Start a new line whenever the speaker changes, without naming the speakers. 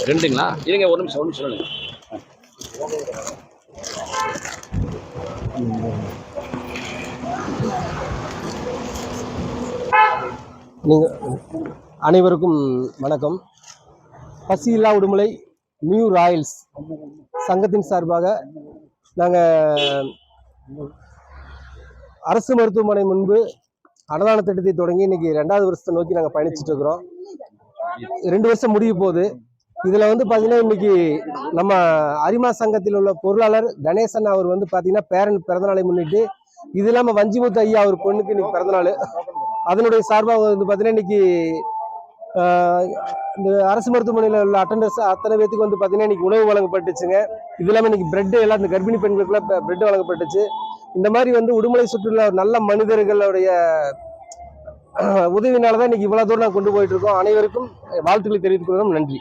2ங்களா? இருங்க ஒரு நிமிஷம் சொல்லுங்க.
நீங்கள் அனைவருக்கும் வணக்கம். பசியில்லா உடுமலை நியூ ராயல்ஸ் சங்கத்தின் சார்பாக நாங்கள் அரசு மருத்துவமனை முன்பு அன்னதான திட்டத்தை தொடங்கி இன்னைக்கு 2வது வருஷத்தை நோக்கி நாங்கள் பயணிச்சுட்டு இருக்கிறோம். 2 வருஷம் முடிய போகுது. இதில் பார்த்தீங்கன்னா இன்னைக்கு நம்ம அரிமா சங்கத்தில் உள்ள பொருளாளர் கணேசன் அவர் பார்த்தீங்கன்னா பேரன் பிறந்தநாளை முன்னிட்டு, இது இல்லாமல் வஞ்சிமுத்து ஐயா அவர் பொண்ணுக்கு இன்னைக்கு பிறந்தநாள். அதனுடைய சார்பாக பார்த்தீங்கன்னா இன்னைக்கு இந்த அரசு மருத்துவமனையில் உள்ள அட்டண்டர்ஸ் அத்தனை பேத்துக்கு பார்த்தீங்கன்னா இன்னைக்கு உணவு வழங்கப்பட்டுச்சுங்க. இது இல்லாமல் இன்னைக்கு பிரெட் எல்லாம் இந்த கர்ப்பிணி பெண்களுக்குலாம் பிரெட் வழங்கப்பட்டுச்சு. இந்த மாதிரி உடுமலை சுற்றுலா நல்ல மனிதர்களுடைய உதவினால தான் இன்னைக்கு இவ்வளவு தூரம் நாங்கள் கொண்டு போயிட்டு இருக்கோம். அனைவருக்கும் வாழ்த்துக்களை தெரிவித்துக் கொள்கிறோம். நன்றி.